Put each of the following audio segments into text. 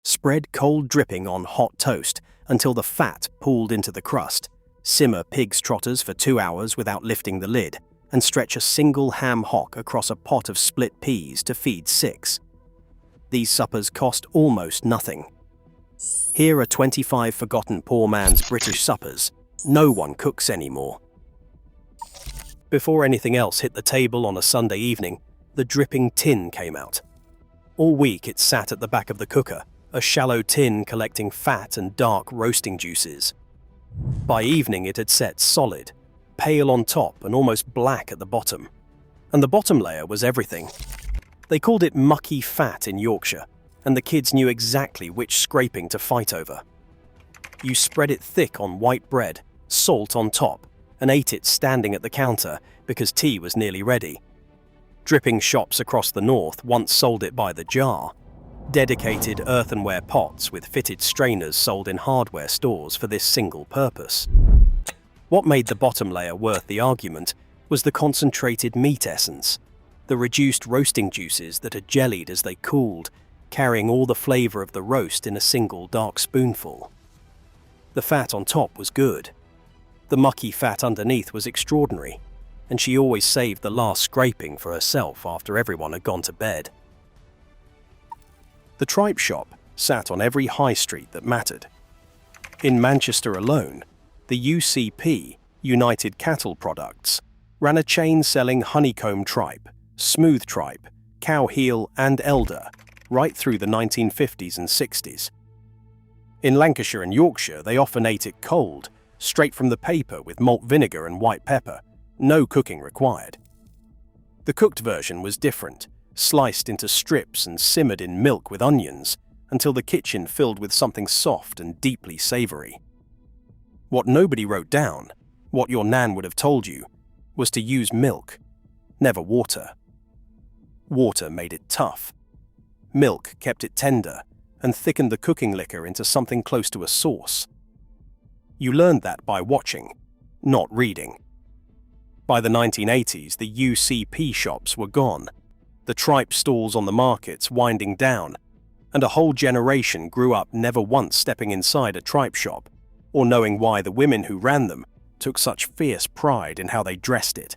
Spread cold dripping on hot toast until the fat pooled into the crust. Simmer pig's trotters for 2 hours without lifting the lid, and stretch a single ham hock across a pot of split peas to feed 6. These suppers cost almost nothing. Here are 25 forgotten poor man's British suppers. No one cooks anymore. Before anything else hit the table on a Sunday evening, the dripping tin came out. All week it sat at the back of the cooker, a shallow tin collecting fat and dark roasting juices. By evening it had set solid, pale on top and almost black at the bottom. And the bottom layer was everything. They called it mucky fat in Yorkshire, and the kids knew exactly which scraping to fight over. You spread it thick on white bread, salt on top, and ate it standing at the counter because tea was nearly ready. Dripping shops across the north once sold it by the jar. Dedicated earthenware pots with fitted strainers sold in hardware stores for this single purpose. What made the bottom layer worth the argument was the concentrated meat essence, the reduced roasting juices that had jellied as they cooled, carrying all the flavor of the roast in a single dark spoonful. The fat on top was good. The mucky fat underneath was extraordinary, and she always saved the last scraping for herself after everyone had gone to bed. The tripe shop sat on every high street that mattered. In Manchester alone, the UCP, United Cattle Products, ran a chain selling honeycomb tripe, smooth tripe, cow heel and elder, right through the 1950s and 60s. In Lancashire and Yorkshire, they often ate it cold, straight from the paper with malt vinegar and white pepper, no cooking required. The cooked version was different, sliced into strips and simmered in milk with onions until the kitchen filled with something soft and deeply savory. What nobody wrote down, what your nan would have told you, was to use milk, never water. Water made it tough. Milk kept it tender and thickened the cooking liquor into something close to a sauce. You learned that by watching, not reading. By the 1980s, the UCP shops were gone, the tripe stalls on the markets winding down, and a whole generation grew up never once stepping inside a tripe shop, or knowing why the women who ran them took such fierce pride in how they dressed it.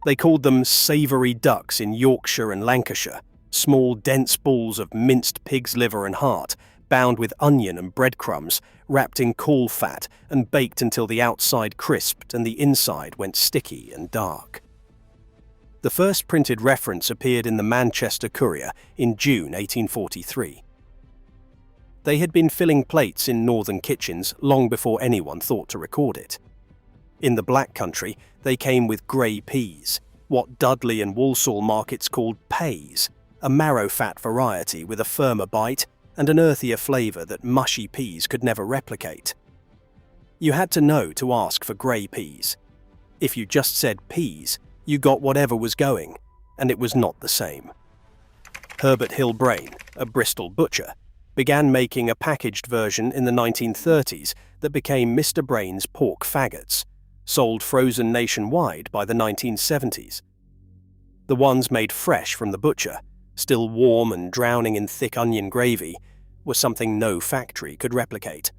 They called them savoury ducks in Yorkshire and Lancashire, small dense balls of minced pig's liver and heart, bound with onion and breadcrumbs, wrapped in caul fat and baked until the outside crisped and the inside went sticky and dark. The first printed reference appeared in the Manchester Courier in June 1843. They had been filling plates in northern kitchens long before anyone thought to record it. In the Black Country, they came with grey peas, what Dudley and Walsall markets called pays, a marrow-fat variety with a firmer bite and an earthier flavour that mushy peas could never replicate. You had to know to ask for grey peas. If you just said peas, you got whatever was going, and it was not the same. Herbert Hill Brain, a Bristol butcher, began making a packaged version in the 1930s that became Mr. Brain's pork faggots, sold frozen nationwide by the 1970s. The ones made fresh from the butcher, still warm and drowning in thick onion gravy, was something no factory could replicate.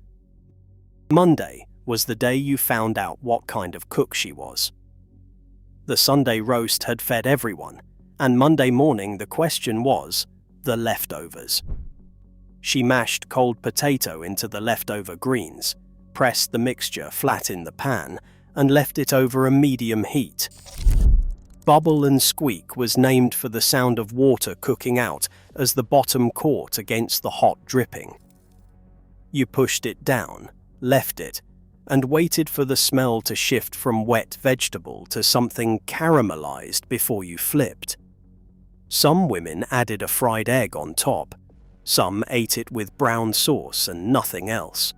Monday was the day you found out what kind of cook she was. The Sunday roast had fed everyone, and Monday morning the question was the leftovers. She mashed cold potato into the leftover greens, pressed the mixture flat in the pan, and left it over a medium heat. Bubble and squeak was named for the sound of water cooking out as the bottom caught against the hot dripping. You pushed it down, left it, and waited for the smell to shift from wet vegetable to something caramelized before you flipped. Some women added a fried egg on top. Some ate it with brown sauce and nothing else.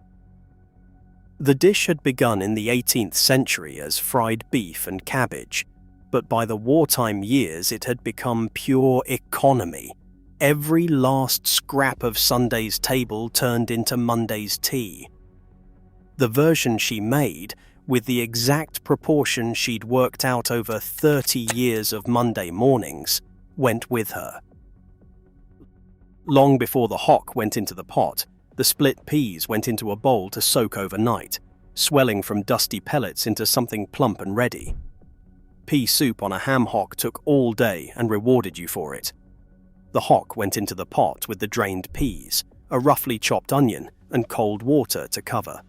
The dish had begun in the 18th century as fried beef and cabbage, but by the wartime years it had become pure economy. Every last scrap of Sunday's table turned into Monday's tea. The version she made, with the exact proportion she'd worked out over 30 years of Monday mornings, went with her. Long before the hock went into the pot, the split peas went into a bowl to soak overnight, swelling from dusty pellets into something plump and ready. Pea soup on a ham hock took all day and rewarded you for it. The hock went into the pot with the drained peas, a roughly chopped onion, and cold water to cover.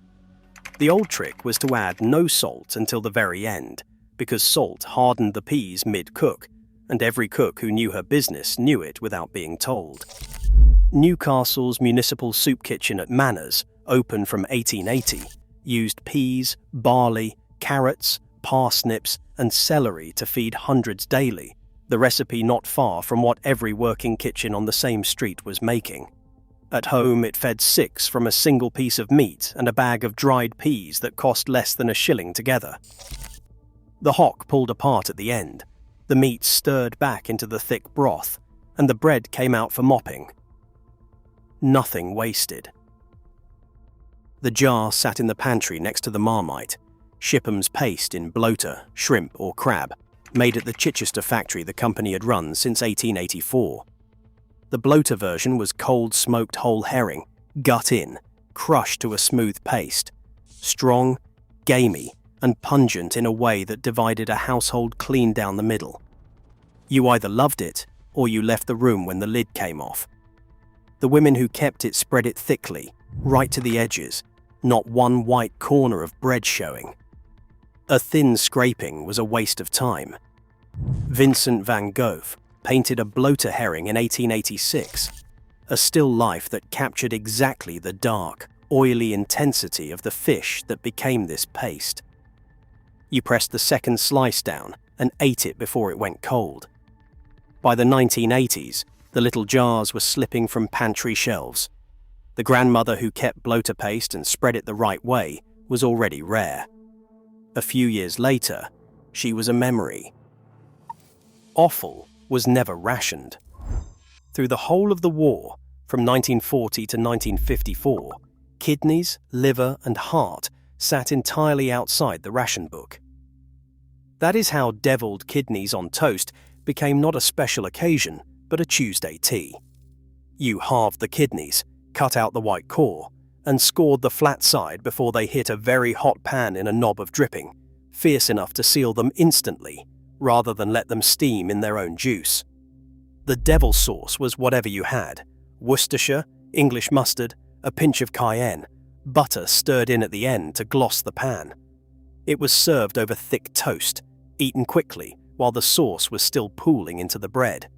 The old trick was to add no salt until the very end, because salt hardened the peas mid-cook, and every cook who knew her business knew it without being told. Newcastle's municipal soup kitchen at Manners, opened from 1880, used peas, barley, carrots, parsnips, and celery to feed hundreds daily, the recipe not far from what every working kitchen on the same street was making. At home, it fed 6 from a single piece of meat and a bag of dried peas that cost less than a shilling together. The hock pulled apart at the end, the meat stirred back into the thick broth, and the bread came out for mopping. Nothing wasted. The jar sat in the pantry next to the Marmite, Shipham's paste in bloater, shrimp or crab, made at the Chichester factory the company had run since 1884. The bloater version was cold smoked whole herring, gut in, crushed to a smooth paste, strong, gamey, and pungent in a way that divided a household clean down the middle. You either loved it, or you left the room when the lid came off. The women who kept it spread it thickly, right to the edges, not one white corner of bread showing. A thin scraping was a waste of time. Vincent van Gogh painted a bloater herring in 1886, a still life that captured exactly the dark, oily intensity of the fish that became this paste. You pressed the second slice down and ate it before it went cold. By the 1980s, the little jars were slipping from pantry shelves. The grandmother who kept bloater paste and spread it the right way was already rare. A few years later, she was a memory. Offal was never rationed. Through the whole of the war, from 1940 to 1954, kidneys, liver, and heart sat entirely outside the ration book. That is how deviled kidneys on toast became not a special occasion, but a Tuesday tea. You halved the kidneys, cut out the white core, and scored the flat side before they hit a very hot pan in a knob of dripping, fierce enough to seal them instantly, rather than let them steam in their own juice. The devil sauce was whatever you had: Worcestershire, English mustard, a pinch of cayenne, butter stirred in at the end to gloss the pan. It was served over thick toast, eaten quickly while the sauce was still pooling into the bread.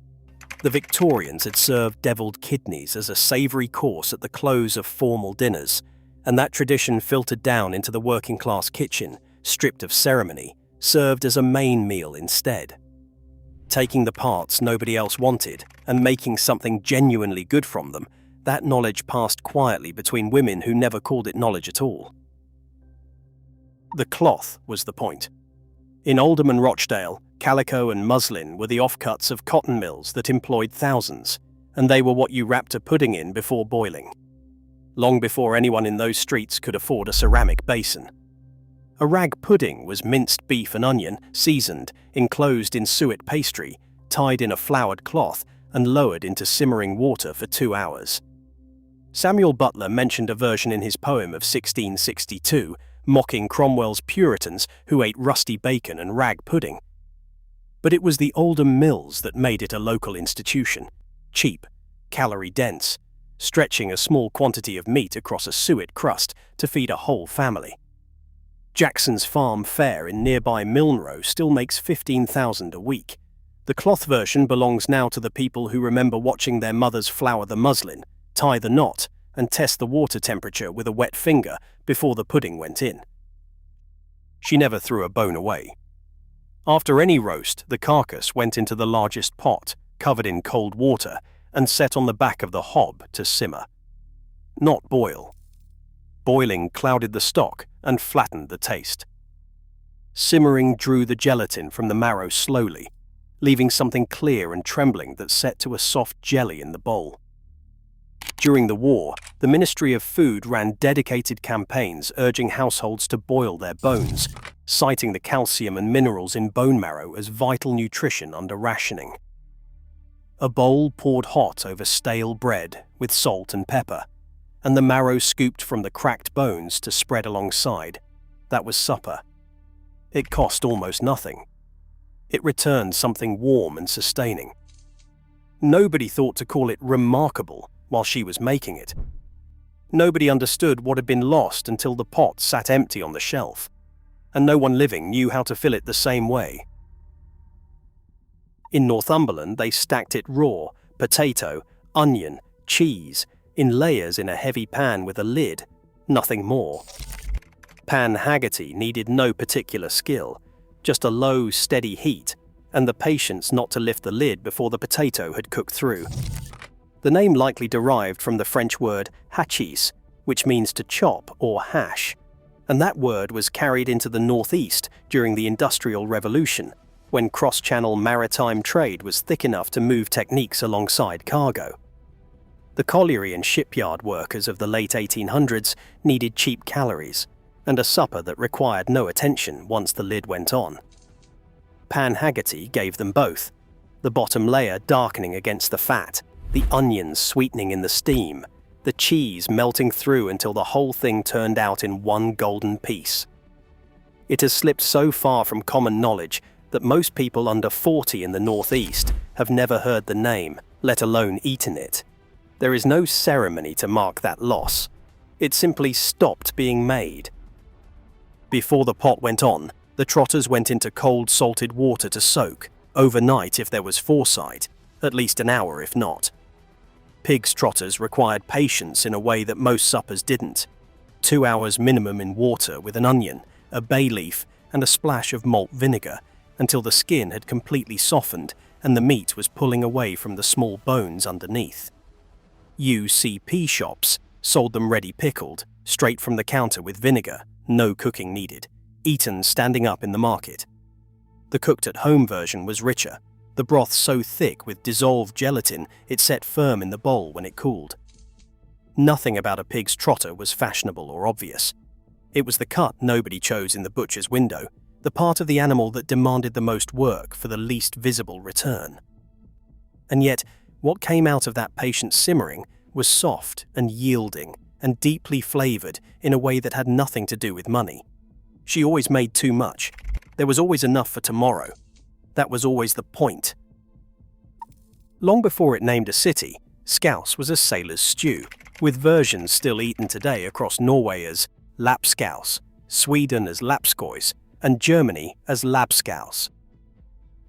The Victorians had served devilled kidneys as a savoury course at the close of formal dinners, and that tradition filtered down into the working-class kitchen, stripped of ceremony, served as a main meal instead. Taking the parts nobody else wanted and making something genuinely good from them, that knowledge passed quietly between women who never called it knowledge at all. The cloth was the point. In Oldham and Rochdale, calico and muslin were the offcuts of cotton mills that employed thousands, and they were what you wrapped a pudding in before boiling. Long before anyone in those streets could afford a ceramic basin. A rag pudding was minced beef and onion, seasoned, enclosed in suet pastry, tied in a flowered cloth, and lowered into simmering water for 2 hours. Samuel Butler mentioned a version in his poem of 1662, mocking Cromwell's Puritans who ate rusty bacon and rag pudding. But it was the Oldham mills that made it a local institution, cheap, calorie-dense, stretching a small quantity of meat across a suet crust to feed a whole family. Jackson's Farm Fair in nearby Milnrow still makes $15,000 a week. The cloth version belongs now to the people who remember watching their mothers flour the muslin, tie the knot, and test the water temperature with a wet finger before the pudding went in. She never threw a bone away. After any roast, the carcass went into the largest pot, covered in cold water, and set on the back of the hob to simmer. Not boil. Boiling clouded the stock and flattened the taste. Simmering drew the gelatin from the marrow slowly, leaving something clear and trembling that set to a soft jelly in the bowl. During the war, the Ministry of Food ran dedicated campaigns urging households to boil their bones, citing the calcium and minerals in bone marrow as vital nutrition under rationing. A bowl poured hot over stale bread with salt and pepper, and the marrow scooped from the cracked bones to spread alongside. That was supper. It cost almost nothing. It returned something warm and sustaining. Nobody thought to call it remarkable while she was making it. Nobody understood what had been lost until the pot sat empty on the shelf, and no one living knew how to fill it the same way. In Northumberland, they stacked it raw, potato, onion, cheese, in layers in a heavy pan with a lid, nothing more. Pan Haggerty needed no particular skill, just a low, steady heat, and the patience not to lift the lid before the potato had cooked through. The name likely derived from the French word hachis, which means to chop or hash, and that word was carried into the Northeast during the Industrial Revolution, when cross-channel maritime trade was thick enough to move techniques alongside cargo. The colliery and shipyard workers of the late 1800s needed cheap calories, and a supper that required no attention once the lid went on. Pan Haggerty gave them both, the bottom layer darkening against the fat, the onions sweetening in the steam, the cheese melting through until the whole thing turned out in one golden piece. It has slipped so far from common knowledge that most people under 40 in the Northeast have never heard the name, let alone eaten it. There is no ceremony to mark that loss. It simply stopped being made. Before the pot went on, the trotters went into cold salted water to soak, overnight if there was foresight, at least an hour if not. Pigs' trotters required patience in a way that most suppers didn't. 2 hours minimum in water with an onion, a bay leaf, and a splash of malt vinegar, until the skin had completely softened and the meat was pulling away from the small bones underneath. UCP shops sold them ready pickled, straight from the counter with vinegar, no cooking needed, eaten standing up in the market. The cooked-at-home version was richer, the broth so thick with dissolved gelatin it set firm in the bowl when it cooled. Nothing about a pig's trotter was fashionable or obvious. It was the cut nobody chose in the butcher's window, the part of the animal that demanded the most work for the least visible return. And yet, what came out of that patient simmering was soft and yielding and deeply flavoured in a way that had nothing to do with money. She always made too much. There was always enough for tomorrow. That was always the point. Long before it named a city, scouse was a sailor's stew, with versions still eaten today across Norway as lapskaus, Sweden as lapskois, and Germany as labskaus.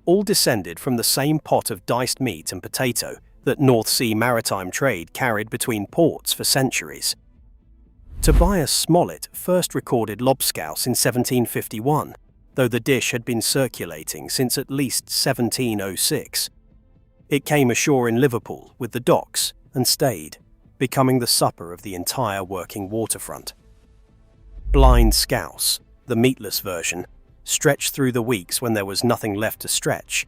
All descended from the same pot of diced meat and potato that North Sea maritime trade carried between ports for centuries. Tobias Smollett first recorded lobscouse in 1751, though the dish had been circulating since at least 1706. It came ashore in Liverpool with the docks and stayed, becoming the supper of the entire working waterfront. Blind scouse, the meatless version, stretched through the weeks when there was nothing left to stretch,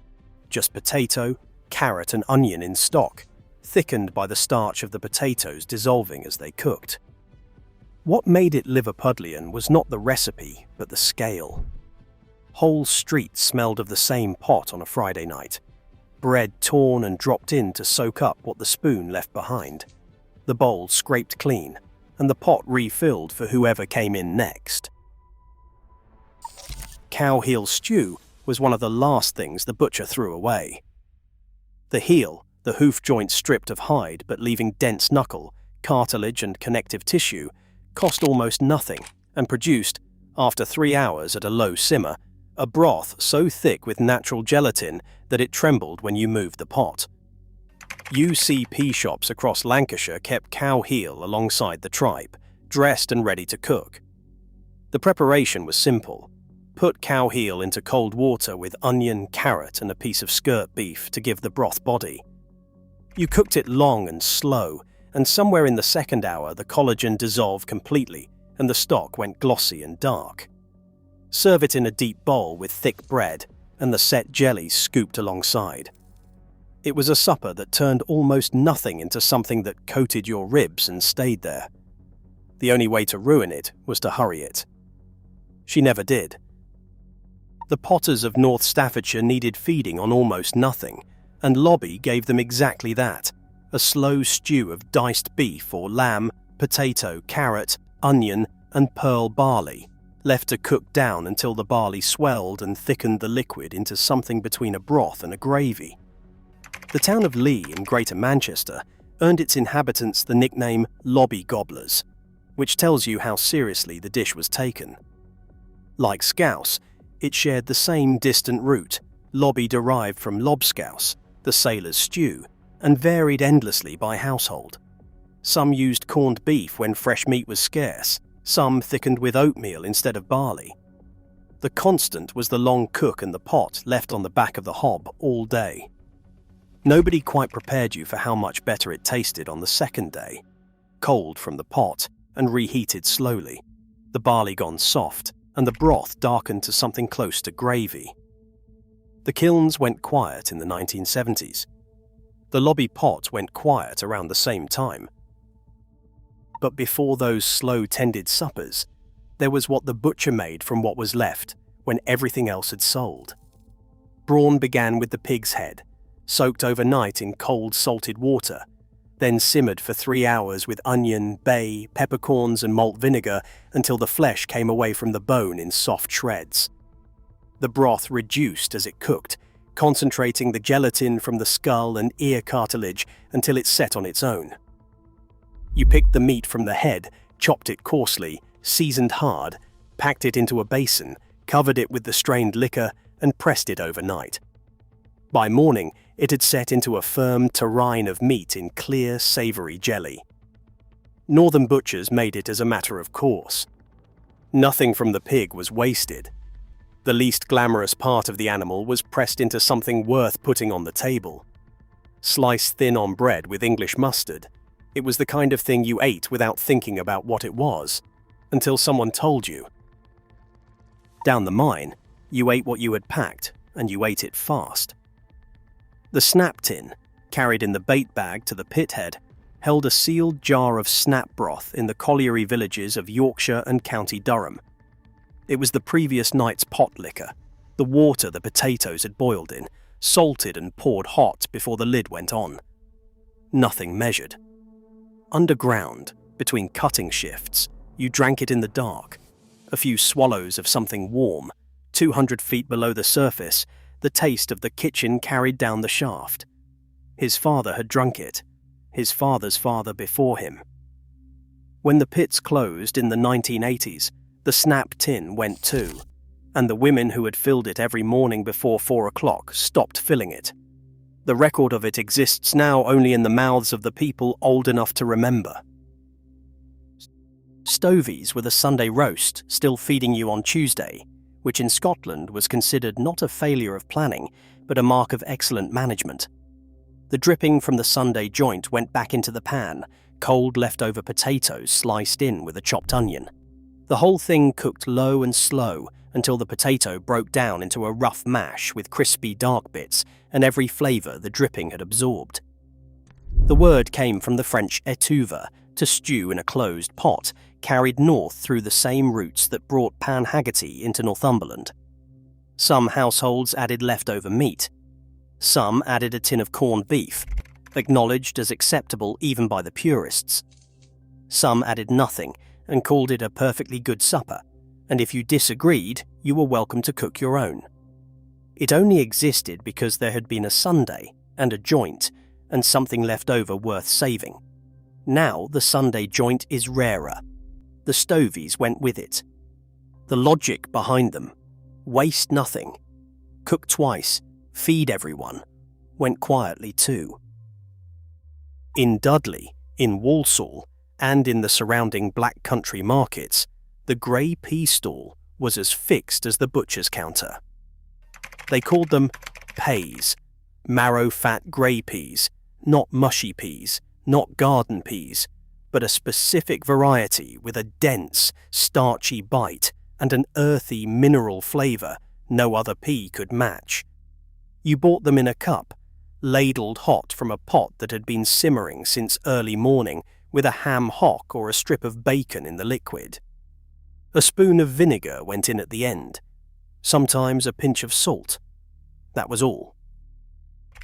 just potato, carrot and onion in stock, thickened by the starch of the potatoes dissolving as they cooked. What made it Liverpudlian was not the recipe, but the scale. Whole streets smelled of the same pot on a Friday night, bread torn and dropped in to soak up what the spoon left behind, the bowl scraped clean, and the pot refilled for whoever came in next. Cow heel stew was one of the last things the butcher threw away. The heel, the hoof joint stripped of hide but leaving dense knuckle, cartilage and connective tissue, cost almost nothing and produced, after 3 hours at a low simmer, a broth so thick with natural gelatin that it trembled when you moved the pot. UCP shops across Lancashire kept cow heel alongside the tripe, dressed and ready to cook. The preparation was simple. Put cow heel into cold water with onion, carrot and a piece of skirt beef to give the broth body. You cooked it long and slow, and somewhere in the second hour the collagen dissolved completely and the stock went glossy and dark. Serve it in a deep bowl with thick bread and the set jelly scooped alongside. It was a supper that turned almost nothing into something that coated your ribs and stayed there. The only way to ruin it was to hurry it. She never did. The potters of North Staffordshire needed feeding on almost nothing, and Lobby gave them exactly that, a slow stew of diced beef or lamb, potato, carrot, onion, and pearl barley, left to cook down until the barley swelled and thickened the liquid into something between a broth and a gravy. The town of Lee in Greater Manchester earned its inhabitants the nickname Lobby Gobblers, which tells you how seriously the dish was taken. Like scouse, it shared the same distant root, lobby derived from lobscouse, the sailor's stew, and varied endlessly by household. Some used corned beef when fresh meat was scarce, some thickened with oatmeal instead of barley. The constant was the long cook and the pot left on the back of the hob all day. Nobody quite prepared you for how much better it tasted on the second day, cold from the pot and reheated slowly, the barley gone soft and the broth darkened to something close to gravy. The kilns went quiet in the 1970s. The lobby pot went quiet around the same time. But before those slow-tended suppers, there was what the butcher made from what was left when everything else had sold. Brawn began with the pig's head, soaked overnight in cold salted water, then simmered for 3 hours with onion, bay, peppercorns and malt vinegar until the flesh came away from the bone in soft shreds. The broth reduced as it cooked, concentrating the gelatin from the skull and ear cartilage until it set on its own. You picked the meat from the head, chopped it coarsely, seasoned hard, packed it into a basin, covered it with the strained liquor, and pressed it overnight. By morning, it had set into a firm terrine of meat in clear, savoury jelly. Northern butchers made it as a matter of course. Nothing from the pig was wasted. The least glamorous part of the animal was pressed into something worth putting on the table. Sliced thin on bread with English mustard, it was the kind of thing you ate without thinking about what it was, until someone told you. Down the mine, you ate what you had packed, and you ate it fast. The snap tin, carried in the bait bag to the pit head, held a sealed jar of snap broth in the colliery villages of Yorkshire and County Durham. It was the previous night's pot liquor, the water the potatoes had boiled in, salted and poured hot before the lid went on. Nothing measured. Underground, between cutting shifts, you drank it in the dark. A few swallows of something warm, 200 feet below the surface, the taste of the kitchen carried down the shaft. His father had drunk it, his father's father before him. When the pits closed in the 1980s, the snap tin went too, and the women who had filled it every morning before 4 o'clock stopped filling it. The record of it exists now only in the mouths of the people old enough to remember. Stovies were the Sunday roast still feeding you on Tuesday, which in Scotland was considered not a failure of planning, but a mark of excellent management. The dripping from the Sunday joint went back into the pan, cold leftover potatoes sliced in with a chopped onion. The whole thing cooked low and slow until the potato broke down into a rough mash with crispy dark bits and every flavour the dripping had absorbed. The word came from the French étuve, to stew in a closed pot, carried north through the same routes that brought pan haggerty into Northumberland. Some households added leftover meat. Some added a tin of corned beef, acknowledged as acceptable even by the purists. Some added nothing and called it a perfectly good supper, and if you disagreed, you were welcome to cook your own. It only existed because there had been a Sunday and a joint and something left over worth saving. Now the Sunday joint is rarer. The Stovies went with it. The logic behind them, waste nothing, cook twice, feed everyone, went quietly too. In Dudley, in Walsall, and in the surrounding black country markets, the grey pea stall was as fixed as the butcher's counter. They called them pays, marrow-fat grey peas, not mushy peas, not garden peas, but a specific variety with a dense, starchy bite and an earthy mineral flavour no other pea could match. You bought them in a cup, ladled hot from a pot that had been simmering since early morning with a ham hock or a strip of bacon in the liquid. A spoon of vinegar went in at the end, sometimes a pinch of salt. That was all.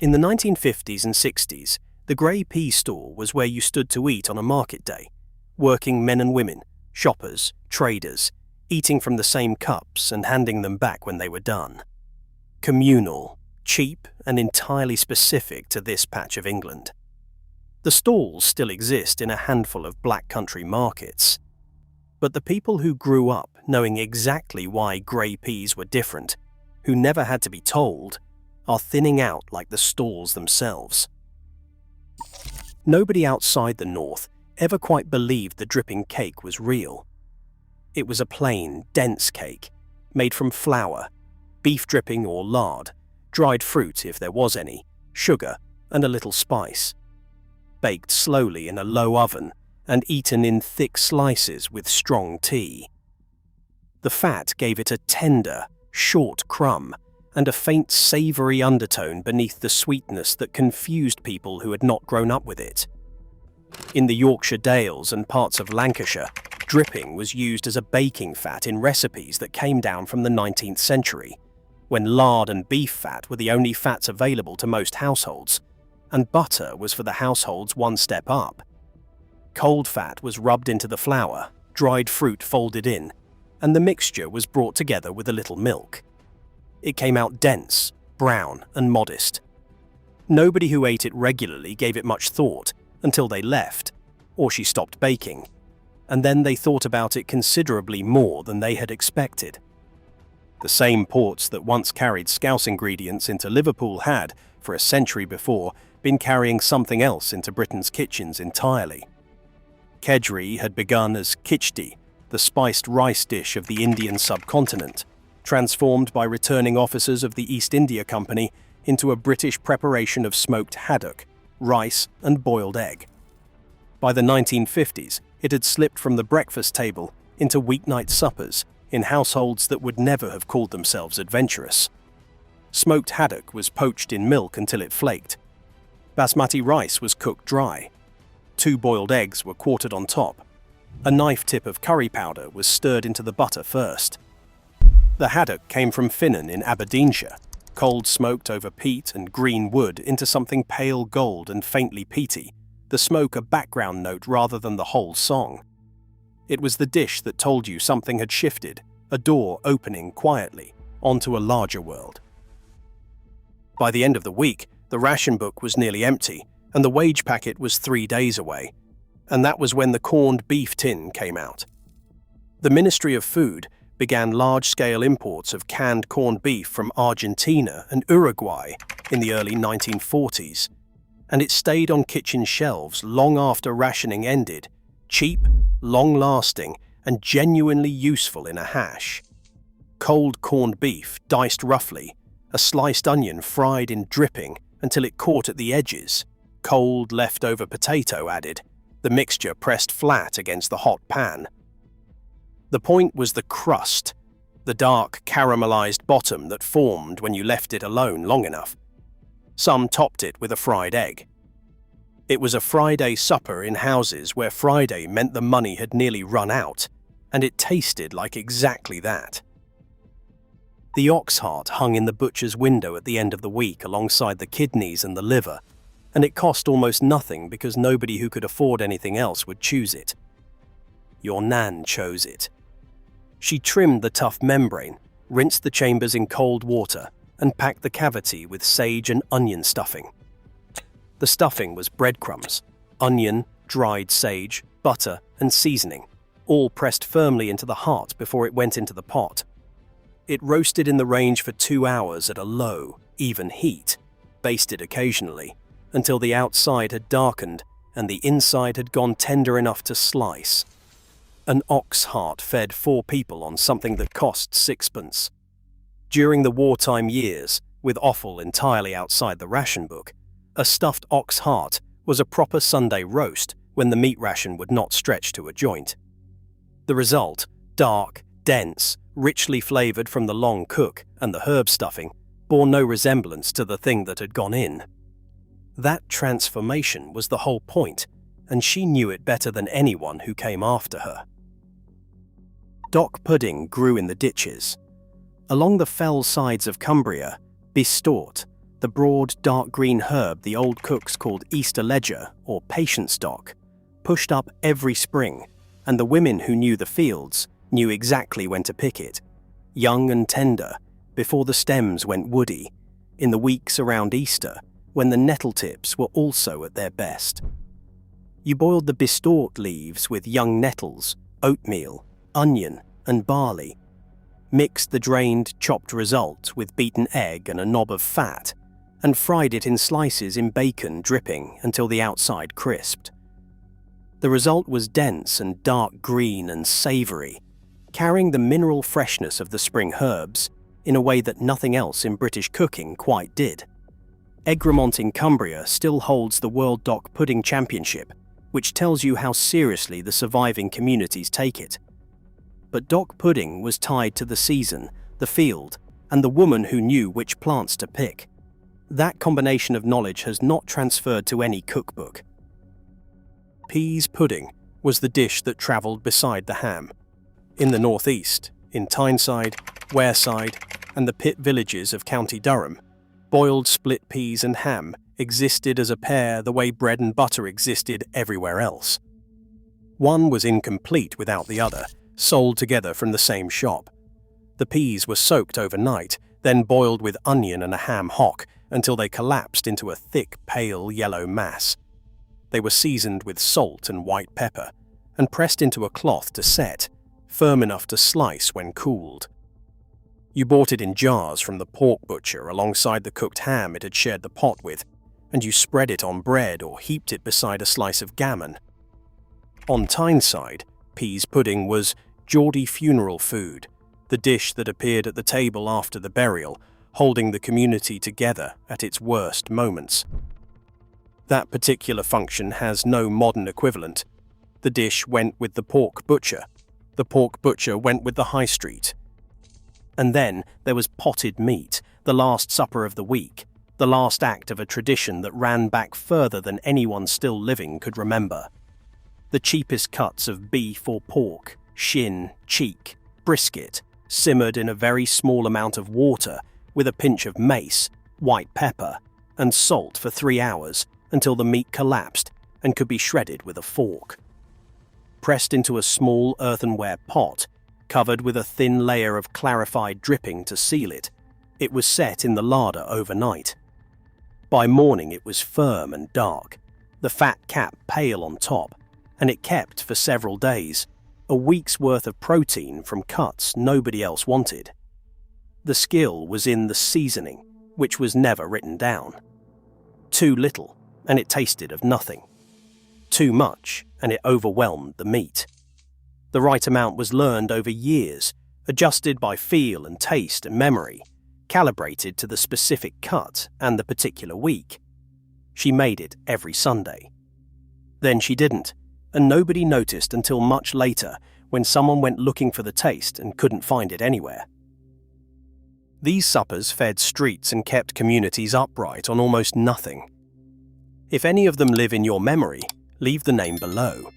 In the 1950s and 60s, the grey pea stall was where you stood to eat on a market day. Working men and women, shoppers, traders, eating from the same cups and handing them back when they were done. Communal, cheap, and entirely specific to this patch of England. The stalls still exist in a handful of black country markets. But the people who grew up knowing exactly why grey peas were different, who never had to be told, are thinning out like the stalls themselves. Nobody outside the north ever quite believed the dripping cake was real. It was a plain, dense cake, made from flour, beef dripping or lard, dried fruit if there was any, sugar, and a little spice. Baked slowly in a low oven and eaten in thick slices with strong tea. The fat gave it a tender, short crumb and a faint savoury undertone beneath the sweetness that confused people who had not grown up with it. In the Yorkshire Dales and parts of Lancashire, dripping was used as a baking fat in recipes that came down from the 19th century, when lard and beef fat were the only fats available to most households, and butter was for the households one step up. Cold fat was rubbed into the flour, dried fruit folded in, and the mixture was brought together with a little milk. It came out dense, brown, and modest. Nobody who ate it regularly gave it much thought until they left, or she stopped baking, and then they thought about it considerably more than they had expected. The same ports that once carried Scouse ingredients into Liverpool had, for a century before, been carrying something else into Britain's kitchens entirely. Kedgeree had begun as khichdi, the spiced rice dish of the Indian subcontinent, transformed by returning officers of the East India Company into a British preparation of smoked haddock, rice and boiled egg. By the 1950s, it had slipped from the breakfast table into weeknight suppers in households that would never have called themselves adventurous. Smoked haddock was poached in milk until it flaked. Basmati rice was cooked dry. 2 boiled eggs were quartered on top. A knife tip of curry powder was stirred into the butter first. The haddock came from Finnan in Aberdeenshire, cold smoked over peat and green wood into something pale gold and faintly peaty, the smoke a background note rather than the whole song. It was the dish that told you something had shifted, a door opening quietly onto a larger world. By the end of the week, the ration book was nearly empty, and the wage packet was 3 days away, and that was when the corned beef tin came out. The Ministry of Food began large-scale imports of canned corned beef from Argentina and Uruguay in the early 1940s, and it stayed on kitchen shelves long after rationing ended, cheap, long-lasting, and genuinely useful in a hash. Cold corned beef diced roughly, a sliced onion fried in dripping until it caught at the edges, cold leftover potato added, the mixture pressed flat against the hot pan. The point was the crust, the dark caramelized bottom that formed when you left it alone long enough. Some topped it with a fried egg. It was a Friday supper in houses where Friday meant the money had nearly run out, and it tasted like exactly that. The ox heart hung in the butcher's window at the end of the week alongside the kidneys and the liver, and it cost almost nothing because nobody who could afford anything else would choose it. Your nan chose it. She trimmed the tough membrane, rinsed the chambers in cold water, and packed the cavity with sage and onion stuffing. The stuffing was breadcrumbs, onion, dried sage, butter, and seasoning, all pressed firmly into the heart before it went into the pot. It roasted in the range for 2 hours at a low, even heat, basted occasionally, until the outside had darkened and the inside had gone tender enough to slice. An ox heart fed 4 people on something that cost 6pence. During the wartime years, with offal entirely outside the ration book, a stuffed ox heart was a proper Sunday roast when the meat ration would not stretch to a joint. The result, dark, dense, richly flavoured from the long cook and the herb stuffing, bore no resemblance to the thing that had gone in. That transformation was the whole point, and she knew it better than anyone who came after her. Dock pudding grew in the ditches. Along the fell sides of Cumbria, Bistort, the broad, dark green herb the old cooks called Easter ledger or patient stock, pushed up every spring, and the women who knew the fields knew exactly when to pick it, young and tender, before the stems went woody, in the weeks around Easter, when the nettle tips were also at their best. You boiled the bistorte leaves with young nettles, oatmeal, onion, and barley, mixed the drained, chopped result with beaten egg and a knob of fat, and fried it in slices in bacon dripping until the outside crisped. The result was dense and dark green and savoury, carrying the mineral freshness of the spring herbs in a way that nothing else in British cooking quite did. Egremont in Cumbria still holds the World Dock Pudding Championship, which tells you how seriously the surviving communities take it. But dock pudding was tied to the season, the field, and the woman who knew which plants to pick. That combination of knowledge has not transferred to any cookbook. Peas pudding was the dish that travelled beside the ham. In the northeast, in Tyneside, Wearside, and the pit villages of County Durham, boiled split peas and ham existed as a pair the way bread and butter existed everywhere else. One was incomplete without the other, sold together from the same shop. The peas were soaked overnight, then boiled with onion and a ham hock until they collapsed into a thick, pale yellow mass. They were seasoned with salt and white pepper, and pressed into a cloth to set, firm enough to slice when cooled. You bought it in jars from the pork butcher alongside the cooked ham it had shared the pot with, and you spread it on bread or heaped it beside a slice of gammon. On Tyneside, peas pudding was Geordie funeral food, the dish that appeared at the table after the burial, holding the community together at its worst moments. That particular function has no modern equivalent. The dish went with the pork butcher. The pork butcher went with the high street. And then there was potted meat, the last supper of the week, the last act of a tradition that ran back further than anyone still living could remember. The cheapest cuts of beef or pork, shin, cheek, brisket, simmered in a very small amount of water with a pinch of mace, white pepper, and salt for 3 hours until the meat collapsed and could be shredded with a fork. Pressed into a small earthenware pot, covered with a thin layer of clarified dripping to seal it, it was set in the larder overnight. By morning it was firm and dark, the fat cap pale on top, and it kept for several days, a week's worth of protein from cuts nobody else wanted. The skill was in the seasoning, which was never written down. Too little, and it tasted of nothing. Too much, and it overwhelmed the meat. The right amount was learned over years, adjusted by feel and taste and memory, calibrated to the specific cut and the particular week. She made it every Sunday. Then she didn't, and nobody noticed until much later when someone went looking for the taste and couldn't find it anywhere. These suppers fed streets and kept communities upright on almost nothing. If any of them live in your memory, leave the name below.